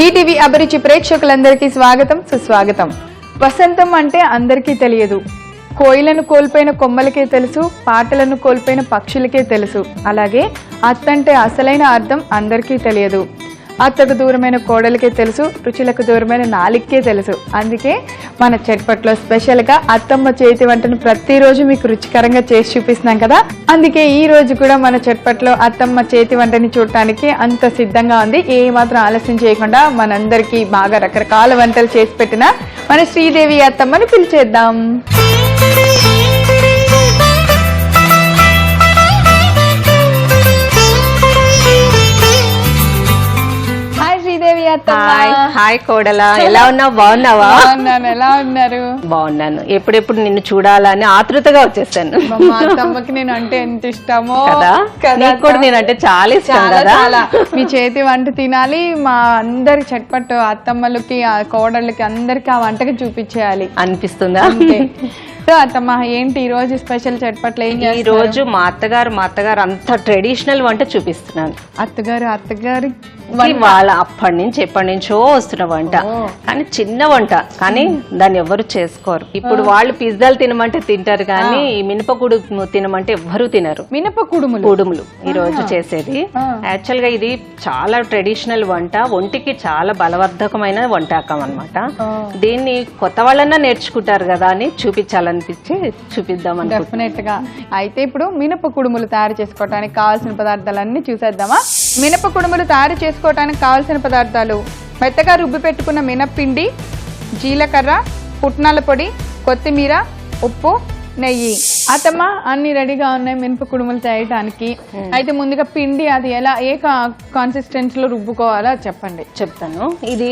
ETV అభిరుచి ప్రేక్షకులందరికీ స్వాగతం సుస్వాగతం. వసంతం అంటే అందరికీ తెలియదు. కోయిలను కోల్పోయిన కొమ్మలకే తెలుసు, పాటలను కోల్పోయిన పక్షులకే తెలుసు. అలాగే అత్తంటే అసలైన అర్థం అందరికీ తెలియదు. అత్తకు దూరమైన కోడలికే తెలుసు, రుచులకు దూరమైన నాలుగుకే తెలుసు. అందుకే మన చట్పట్లో స్పెషల్గా అత్తమ్మ చేతి వంటను ప్రతిరోజు మీకు రుచికరంగా చేసి చూపిస్తున్నాం కదా. అందుకే ఈ రోజు కూడా మన చట్పట్లో అత్తమ్మ చేతి వంటని చూడటానికి అంత సిద్ధంగా ఉంది. ఏ మాత్రం ఆలస్యం చేయకుండా మనందరికీ బాగా రకరకాల వంటలు చేసి పెట్టిన మన శ్రీదేవి అత్తమ్మని పిలిచేద్దాం. హాయ్ కోడలా, ఎలా ఉన్నావు? బాగున్నావా? ఎలా ఉన్నారు? బాగున్నాను. ఎప్పుడెప్పుడు నిన్ను చూడాలని ఆతృతగా వచ్చేసాను. మా అత్తమ్మకి నేను అంటే ఎంత ఇష్టమో కదా, నీకు కూడా నేనంటే చాలా ఇష్టం కదా. మీ చేతి వంట తినాలి, మా అందరి చట్పట్టు అత్తమ్మలకి కోడళ్ళకి అందరికి ఆ వంటకి చూపించేయాలి అనిపిస్తుందా? అత్తమ్మ ఏంటి ఈ రోజు స్పెషల్ చట్పట్లు ఏం చేస్తారు? ఈ రోజు మా అత్తగారు అంత ట్రెడిషనల్ వంట చూపిస్తున్నాను. అత్తగారి వాళ్ళ అప్పటి నుంచి ఎప్పటి నుంచో వస్తున్న వంట, కానీ చిన్న వంట, కానీ దాన్ని ఎవరు చేసుకోరు. ఇప్పుడు వాళ్ళు పిజ్జాలు తినమంటే తింటారు, కానీ ఈ మినపకుడు తినమంటే ఎవ్వరు తినరు. కుడుములు ఈ రోజు చేసేది యాక్చువల్ గా ఇది చాలా ట్రెడిషనల్ వంట, ఒంటికి చాలా బలవర్ధకమైన వంటకం అన్నమాట. దీన్ని కొత్త వాళ్ళన్నా నేర్చుకుంటారు కదా అని చూపించాలనిపించి చూపిద్దాం. డెఫినెట్ గా. అయితే ఇప్పుడు మినప కుడుములు తయారు చేసుకోవడానికి కావాల్సిన పదార్థాలన్నీ చూసేద్దామా. మినప కుడుములు తయారు చేసుకోవడానికి కావాల్సిన పదార్థాలు: మెత్తగా రుబ్బి పెట్టుకున్న మినప్పిండి, జీలకర్ర, పుట్నాల పొడి, కొత్తిమీర, ఉప్పు, నెయ్యి. అత్తమ్మ అన్ని రెడీగా ఉన్నాయి మినప కుడుములు చేయడానికి. అయితే ముందుగా పిండి అది ఎలా ఏ కన్సిస్టెన్సీలో రుబ్బుకోవాలో చెప్పండి. చెప్తాను. ఇది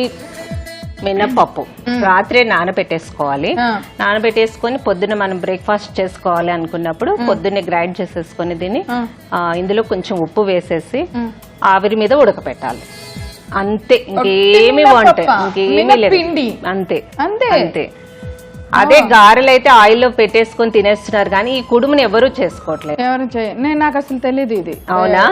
మినపప్పు రాత్రే నానబెట్టేసుకోవాలి. నానబెట్టేసుకొని పొద్దున్న మనం బ్రేక్ఫాస్ట్ చేసుకోవాలి అనుకున్నప్పుడు పొద్దున్నే గ్రైండ్ చేసేసుకొని దీన్ని ఇందులో కొంచెం ఉప్పు వేసేసి ఆవిరి మీద ఉడకపెట్టాలి. అంతే, ఇంకేమి వంట, ఇంకేమీ లేదు. అంతే అంతే. అదే గారెలు అయితే ఆయిల్ లో పెట్టేసుకొని తినేస్తున్నారు, కానీ ఈ కుడుముని ఎవరు చేసుకోవట్లేదు. నాకు అసలు తెలియదు ఇది. అవునా?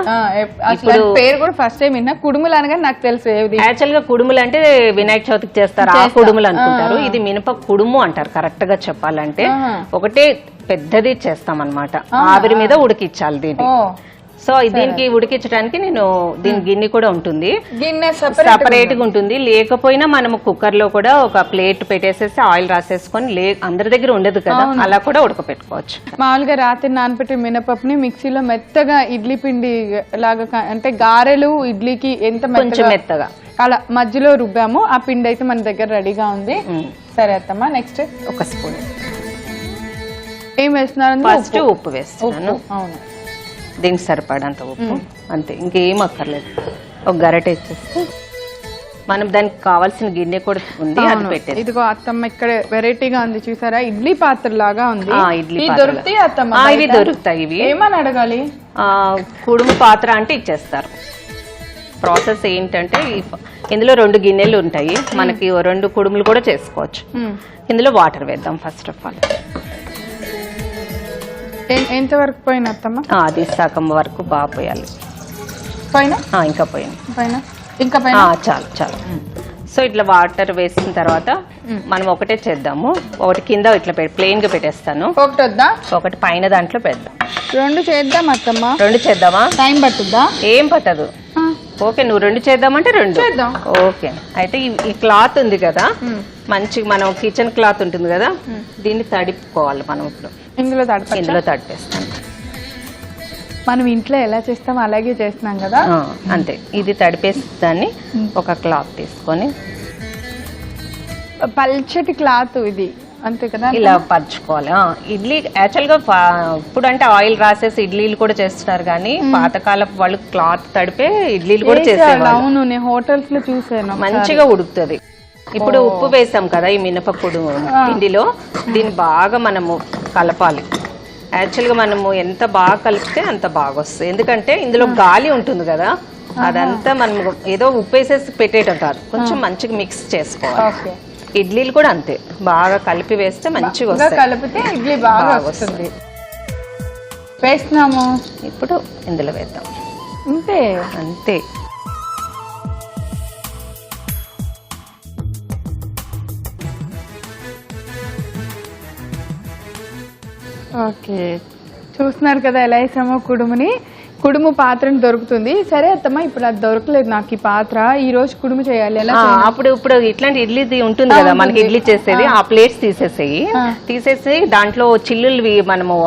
ఇప్పుడు పేరు కూడా ఫస్ట్ టైం విన్నా. కుడుములు అనగా నాకు తెలుసు. యాక్చువల్ గా కుడుములు అంటే వినాయక చవితికి చేస్తారు, ఆ కుడుములు అనుకుంటారు. ఇది మినప కుడుము అంటారు కరెక్ట్ గా చెప్పాలంటే. ఒకటే పెద్దది చేస్తాం అన్నమాట, ఆవిరి మీద ఉడికించాలి దీన్ని. సో దీనికి ఉడికించడానికి నేను దీని గిన్నె కూడా ఉంటుంది, సపరేట్ గా ఉంటుంది. లేకపోయినా మనము కుక్కర్ లో కూడా ఒక ప్లేట్ పెట్టేసేసి ఆయిల్ రాసేసుకొని, అందరి దగ్గర ఉండదు కదా, అలా కూడా ఉడకపెట్టుకోవచ్చు. మామూలుగా రాత్రి నానబెట్టిన మినపప్పుని మిక్సీలో మెత్తగా ఇడ్లీ పిండి లాగా, అంటే గారెలు ఇడ్లీకి ఎంత కొంచెం మెత్తగా అలా మధ్యలో రుబ్బాము. ఆ పిండి అయితే మన దగ్గర రెడీగా ఉంది. సరే అత్తమ్మా, నెక్స్ట్ ఒక స్పూన్ ఏం వేస్తున్నారు? ఫస్ట్ ఉప్పు వేస్తున్నాను. అవును, దీనికి సరిపడంత ఉప్పు, అంతే, ఇంకేం అక్కర్లేదు. ఒక గరిటె ఇచ్చేస్తే మనం దానికి కావాల్సిన గిన్నె కూడా ఉంది, అది పెట్టేది. ఇదిగో అత్తమ్మ ఇక్కడ వెరైటీగా ఉంది చూసారా, ఇడ్లీ పాత్ర లాగా ఉంది. ఇడ్లీ దొరుకుతాయి అత్తమ్మ? ఇవి దొరుకుతాయి. ఇవి ఏమని అడగాలి? కుడుము పాత్ర అంటే ఇచ్చేస్తారు. ప్రాసెస్ ఏంటంటే ఇందులో 2 గిన్నెలు ఉంటాయి, మనకి 2 కుడుములు కూడా చేసుకోవచ్చు. ఇందులో వాటర్ వేద్దాం ఫస్ట్ ఆఫ్ ఆల్. ఎంత వరకు పోయిన అత్తమ్మ? అది సగం వరకు బాగా పోయాలి. ఇంకా చాలు చాలు. సో ఇట్లా వాటర్ వేసిన తర్వాత మనం ఒకటే చేద్దాము. ఒకటి కింద ఇట్లా ప్లెయిన్ గా పెట్టేస్తాను. ఒకటి పైన దాంట్లో పెడదాం. 2 చేద్దాం అత్తమ్మ. 2 చేద్దామా? టైం పట్టుద్దా? ఏం పట్టదు. ఓకే, నువ్వు 2 చేద్దామంటే 2. ఓకే, అయితే ఈ క్లాత్ ఉంది కదా, మంచిగా మనం కిచెన్ క్లాత్ ఉంటుంది కదా, దీన్ని తడిపుకోవాలి మనం. ఇప్పుడు ఇందులో తడిపేస్తాం. మనం ఇంట్లో ఎలా చేస్తాం అలాగే చేస్తున్నాం కదా, అంతే. ఇది తడిపేసి దాన్ని ఒక క్లాత్ తీసుకొని, పల్చటి క్లాత్ ఇది, అంతే కదా, ఇలా పరుచుకోవాలి. ఇడ్లీ యాక్చువల్ గా ఇప్పుడు అంటే ఆయిల్ రాసేసి ఇడ్లీలు కూడా చేస్తున్నారు, కానీ పాతకాలపు వాళ్ళు క్లాత్ తడిపే ఇడ్లీలు కూడా చేసేవాళ్ళు. అవును, నేను హోటల్స్ లో చూసాను. మంచిగా ఉడుకుతుంది. ఇప్పుడు ఉప్పు వేసాం కదా ఈ మినపప్పుడు పిండిలో, దీన్ని బాగా మనము కలపాలి. యాక్చువల్ గా మనము ఎంత బాగా కలిపితే అంత బాగా వస్తుంది, ఎందుకంటే ఇందులో గాలి ఉంటుంది కదా, అదంతా మనం ఏదో ఉప్పు వేసేసి పెట్టేయటం కాదు, కొంచెం మంచిగా మిక్స్ చేసుకోవాలి. ఇడ్లీలు కూడా అంతే, బాగా కలిపి వేస్తే మంచిగా వస్తాయి. కలిపితే ఇడ్లీ బాగా వస్తుంది. వేస్తున్నాము. ఇప్పుడు ఇందులో వేద్దాం. అంతే అంతే. ఓకే, చూస్తున్నారు కదా ఎలా వేసామో కుడుముని. కుడుము పాత్రను దొరుకుతుంది. సరే అత్తమ్మ, ఇప్పుడు అది దొరకలేదు నాకు ఈ పాత్ర, ఈ రోజు కుడుము చేయాలి ఎలా? అప్పుడు ఇప్పుడు ఇట్లాంటి ఇడ్లీది ఉంటుంది కదా మనకి, ఇడ్లీ చేసేది, ఆ ప్లేట్స్ తీసేసి దాంట్లో చిల్లులు మనము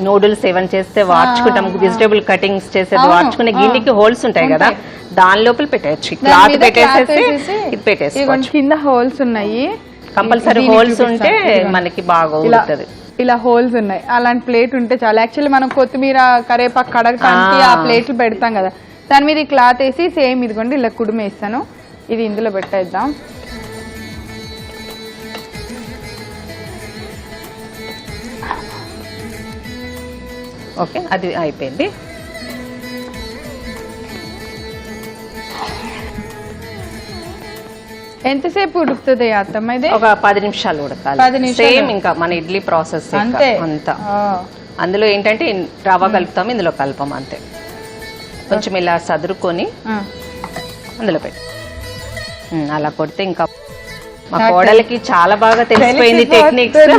నూడిల్స్ ఏమైనా చేస్తే వార్చుకుంటాం, వెజిటేబుల్ కటింగ్స్ చేసేది వార్చుకునే గిన్నెకి హోల్స్ ఉంటాయి కదా, దాని లోపల పెట్టేయచ్చు. క్లాత్ పెట్టేసేసి ఇది పెట్టేసి కింద హోల్స్ ఉన్నాయి, కంపల్సరీ హోల్స్ ఉంటే మనకి బాగా ఉంటుంది. ఇలా హోల్స్ ఉన్నాయి, అలాంటి ప్లేట్ ఉంటే చాలా. యాక్చువల్లీ మనం కొత్తిమీర కరేపాకు కడగటానికి ఆ ప్లేట్లు పెడతాం కదా, దాని మీద ఈ క్లాత్ వేసి సేమ్ ఇదిగోండి ఇలా కుడుము వేస్తాను. ఇది ఇందులో పెట్టేద్దాం. ఓకే, అది అయిపోయింది. ఎంతసేపు ఉడుకుతుంది అత్తమ్మ? ఇది ఒక 10 నిమిషాలు ఉడకాలి. 10 నిమిషాలు. సేమ్ ఇంకా మన ఇడ్లీ ప్రాసెస్ అంతే అంతా. అందులో ఏంటంటే రవ్వ కలుపుతాం, ఇందులో కలపం అంతే. కొంచెం ఇలా సదురుకొని అందులో పెట్టి అలా కొడితే ఇంకా మా కోడలికి చాలా బాగా తెలిసిపోయింది టెక్నిక్స్.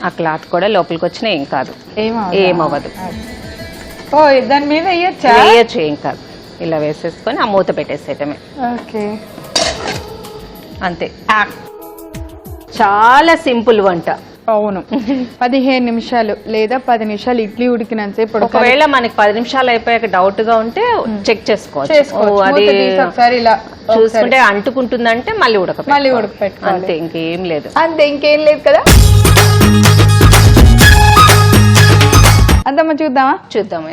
ఆ క్లాత్ కూడా లోపలికి వచ్చినా ఏం కాదు, ఏమవ్వదు. దాని మీద వేయచ్చు, ఏం కాదు. ఇలా వేసేసుకొని ఆ మూత పెట్టేసేయటమే. అంతే, చాలా సింపుల్ వంట. అవును, 15 నిమిషాలు లేదా 10 నిమిషాలు ఇడ్లీ ఉడికినంతసేపు. ఒకవేళ మనకి 10 నిమిషాలు అయిపోయాక డౌట్ గా ఉంటే చెక్ చేసుకోవచ్చు. అది చూసుకుంటే అంటుకుంటుందంటే మళ్ళీ ఉడకపెట్టుకోవాలి. అంతే, ఇంకేం లేదు. అంతే, ఇంకేం లేదు కదా. అంతమ్మా చూద్దాం.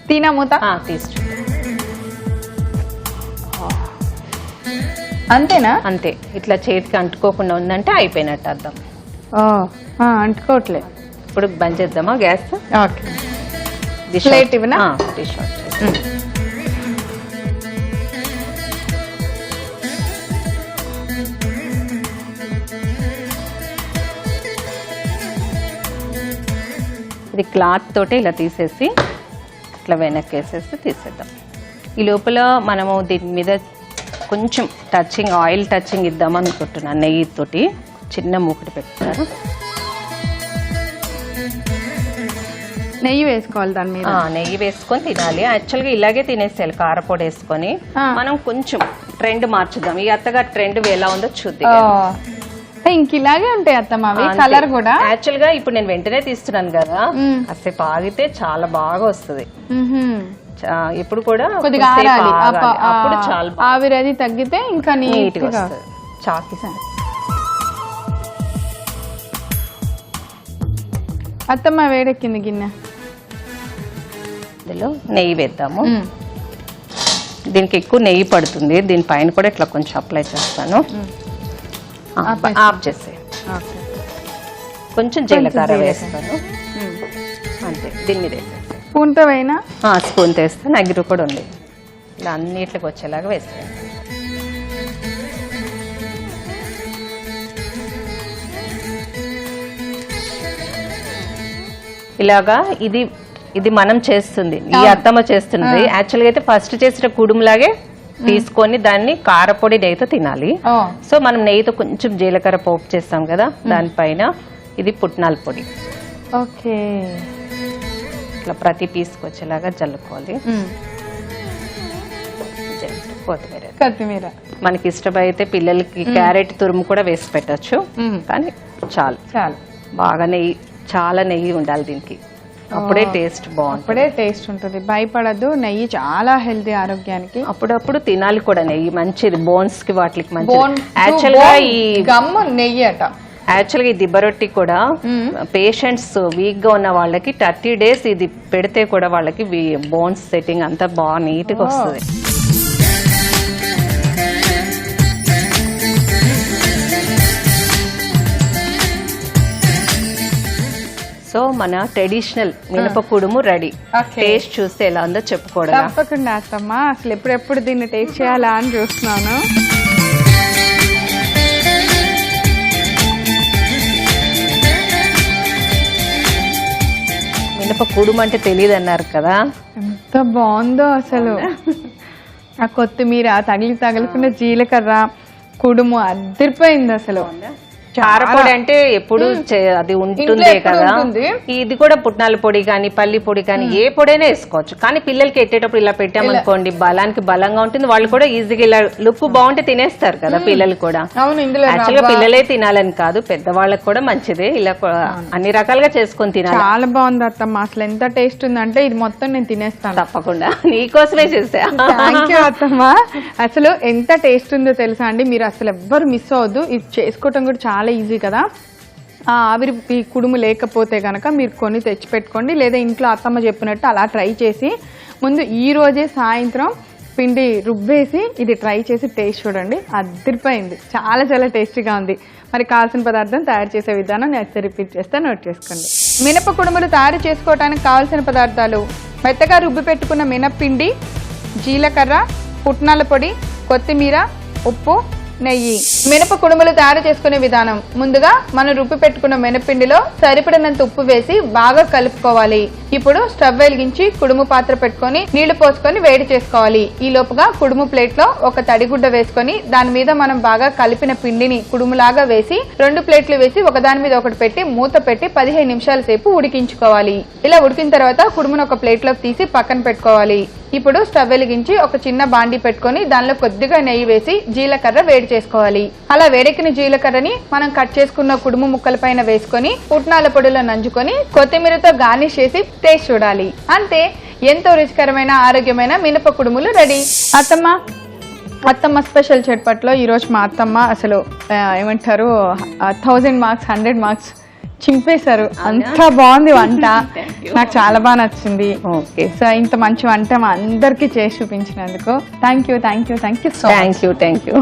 తీనా మూత తీసు. అంతేనా? అంతే, ఇట్లా చేతికి అంటుకోకుండా ఉందంటే అయిపోయినట్టు అర్థం. అంటుకోవట్లేదు. ఇప్పుడు బంద్ చేద్దామా గ్యాస్? ప్లేట్ ఇవ్వనా? Dish out. ఇది క్లాత్ తోటి ఇలా తీసేసి ఇట్లా వెనక్కి వేసేసి తీసేద్దాం. ఈ లోపల మనము దీని మీద కొంచెం టచింగ్, ఆయిల్ టచింగ్ ఇద్దాం అనుకుంటున్నాను. నెయ్యితోటి చిన్న మూకుడు పెడతారు. నెయ్యి వేసుకోవాలి దాని మీద. నెయ్యి వేసుకొని తినాలి. యాక్చువల్గా ఇలాగే తినేసేయాలి, కారపొడి వేసుకొని. మనం కొంచెం ట్రెండ్ మార్చుదాం. ఈ అత్తగారి ట్రెండ్ ఎలా ఉందో చూద్దాం. ఇంక ఇలాగే ఉంటాయి అత్తమ్మ కలర్ కూడా. యాక్చువల్ గా ఇప్పుడు నేను వెంటనే తీస్తున్నాను కదా, కాసేపు ఆగితే చాలా బాగా వస్తుంది. ఇప్పుడు కూడా కొద్దిగా అప్పుడు చాలా ఆవిరి అది తగ్గితే ఇంకా నీట్గా వస్తుంది. చాకి అత్తమ్మ వేడెక్కింది గిన్నె. ఇందులో నెయ్యి వేద్దాము. దీనికి ఎక్కువ నెయ్యి పడుతుంది. దీనిపైన కూడా ఇట్లా కొంచెం అప్లై చేస్తాను. ఆఫ్ చేసే కొంచెం జీలకర్ర వేస్తాను అంతే. దీని మీద స్పూన్తో అయినా స్పూన్ వేస్తే నగిరు కూడా ఉంది. ఇలా అన్నిట్లకి వచ్చేలాగా వేస్తాను. ఇలాగా ఇది మనం చేస్తుంది, ఈ అత్తమ్మ చేస్తున్నది. యాక్చువల్గా అయితే ఫస్ట్ చేసిన కుడుములాగే తీసుకొని దాన్ని కారపొడి నెయ్యితో తినాలి. సో మనం నెయ్యితో కొంచెం జీలకర్ర పోపు చేస్తాం కదా, దానిపైన ఇది పుట్నాల పొడి. ఓకే, ఇట్లా ప్రతి పీస్కి వచ్చేలాగా జల్లుకోవాలి. కొత్తిమీర మనకి ఇష్టమైతే పిల్లలకి క్యారెట్ తురుము కూడా వేసి పెట్టచ్చు. కానీ చాలు బాగా నెయ్యి, చాలా నెయ్యి ఉండాలి దీనికి, అప్పుడే టేస్ట్ బాగుంటుంది. అప్పుడే టేస్ట్ ఉంటుంది. భయపడద్దు, నెయ్యి చాలా హెల్తీ ఆరోగ్యానికి. అప్పుడప్పుడు తినాలి కూడా నెయ్యి, మంచిది బోన్స్ కి వాటికి మంచిది. యాక్చువల్గా ఈ గమ్ము నెయ్యి అట. యాక్చువల్గా ఈ దిబ్బరొట్టి కూడా పేషెంట్స్ వీక్ గా ఉన్న వాళ్ళకి 30 days ఇది పెడితే కూడా వాళ్ళకి బోన్స్ సెట్టింగ్ అంతా బాగా నీట్ గా వస్తుంది. సో మన ట్రెడిషనల్ మినపకుడుము రెడీ. టేస్ట్ చూస్తే ఎలా ఉందో చెప్పుకోవడం. తప్పకుండా అత్తమ్మ, అసలు ఎప్పుడెప్పుడు దీన్ని టేస్ట్ చేయాలా అని చూస్తున్నాను. మినపకుడుము అంటే తెలియదు అన్నారు కదా, ఎంత బాగుందో అసలు. ఆ కొత్తిమీర తగులుకున్న జీలకర్ర, కుడుము అదిరిపోయింది అసలు. కారపొడి అంటే ఎప్పుడు అది ఉంటుందే ఎప్పుడు కదా, ఉంటుంది. ఇది కూడా పుట్నాల పొడి కానీ పల్లి పొడి కానీ ఏ పొడైనా వేసుకోవచ్చు. కానీ పిల్లలకి ఎట్టేటప్పుడు ఇలా పెట్టామనుకోండి బలానికి బలంగా ఉంటుంది, వాళ్ళు కూడా ఈజీగా ఇలా లుక్ బాగుంటే తినేస్తారు కదా పిల్లలు కూడా. అవును, ఇందులో యాక్చువల్ గా పిల్లలే తినాలని కాదు, పెద్దవాళ్ళకి కూడా మంచిదే, ఇలా అన్ని రకాలుగా చేసుకొని తినాలి. చాలా బాగుంది అత్తమ్మ, అసలు ఎంత టేస్ట్ ఉందంటే ఇది మొత్తం నేను తినేస్తాను. తప్పకుండా నీకోసమే చేసా. థ్యాంక్ యూ అత్తమ్మ. అసలు ఎంత టేస్ట్ ఉందో తెలుసా అండి, మీరు అసలు ఎవ్వరు మిస్ అవ్వద్దు. ఇది చేసుకోవటం కూడా చాలా ఈజీ కదా. ఆవిరి ఈ కుడుము లేకపోతే కనుక మీరు కొని తెచ్చిపెట్టుకోండి, లేదా ఇంట్లో అత్తమ్మ చెప్పినట్టు అలా ట్రై చేసి ముందు ఈ రోజే సాయంత్రం పిండి రుబ్బేసి ఇది ట్రై చేసి టేస్ట్ చూడండి, అదిరిపోయింది, చాలా చాలా టేస్టీగా ఉంది. మరి కావాల్సిన పదార్థం తయారు చేసే విధానం నేను రిపీట్ చేస్తే నోట్ చేసుకోండి. మినప కుడుములు తయారు చేసుకోవడానికి కావాల్సిన పదార్థాలు: మెత్తగా రుబ్బి పెట్టుకున్న మినప్పిండి, జీలకర్ర, పుట్నాల పొడి, కొత్తిమీర, ఉప్పు, నెయ్యి. మినప కుడుములు తయారు చేసుకునే విధానం: ముందుగా మనం రుబ్బి పెట్టుకున్న మినపిండిలో సరిపడినంత ఉప్పు వేసి బాగా కలుపుకోవాలి. ఇప్పుడు స్టవ్ వెలిగించి కుడుము పాత్ర పెట్టుకొని నీళ్లు పోసుకొని వేడి చేసుకోవాలి. ఈ లోపుగా కుడుము ప్లేట్ లో ఒక తడిగుడ్డ వేసుకొని దాని మీద మనం బాగా కలిపిన పిండిని కుడుములాగా వేసి 2 ప్లేట్లు వేసి ఒకదాని మీద ఒకటి పెట్టి మూత పెట్టి 15 నిమిషాల సేపు ఉడికించుకోవాలి. ఇలా ఉడికిన తర్వాత కుడుమును ఒక ప్లేట్ లోకి తీసి పక్కన పెట్టుకోవాలి. ఇప్పుడు స్టవ్ వెలిగించి ఒక చిన్న బాండి పెట్టుకొని దానిలో కొద్దిగా నెయ్యి వేసి జీలకర్ర వేడి చేసుకోవాలి. అలా వేడెక్కిన జీలకర్రని మనం కట్ చేసుకున్న కుడుము ముక్కల పైన వేసుకొని పుట్నాల పొడిలో నంజుకొని కొత్తిమీరతో గార్నిష్ చేసి టేస్ట్ చూడాలి. అంతే, ఎంతో రుచికరమైన ఆరోగ్యమైన మినప కుడుములు రెడీ. అత్తమ్మ స్పెషల్ చట్పట్లో ఈరోజు మా అత్తమ్మ అసలు ఏమంటారు 1000 మార్క్స్ 100 మార్క్స్ చింపేశారు. అంత బాగుంది వంట, నాకు చాలా బాగా నచ్చింది. ఓకే, సో ఇంత మంచి వంట మా అందరికి చేసి చూపించినందుకు థ్యాంక్ యూ. Thank you.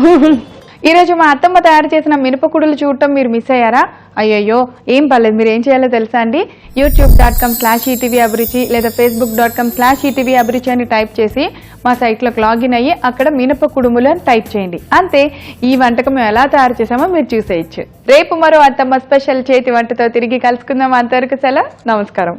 ఈ రోజు మా అత్తమ్మ తయారు చేసిన మినపకుడులు చూడటం మీరు మిస్ అయ్యారా? అయ్యయ్యో, ఏం పర్లేదు, మీరు ఏం చేయాలో తెలుసా అండి? youtube.com/ఈటీవీ అభిరుచి లేదా facebook.com/ఈటీవీ అభిరుచి అని టైప్ చేసి మా సైట్లోకి లాగిన్ అయ్యి అక్కడ మినప కుడుములు అని టైప్ చేయండి. అంతే, ఈ వంటకం మేము ఎలా తయారు చేసామో మీరు చూసేయచ్చు. రేపు మరో అత్తమ్మ స్పెషల్ చేతి వంటతో తిరిగి కలుసుకుందాం. అంతవరకు సెలవు, నమస్కారం.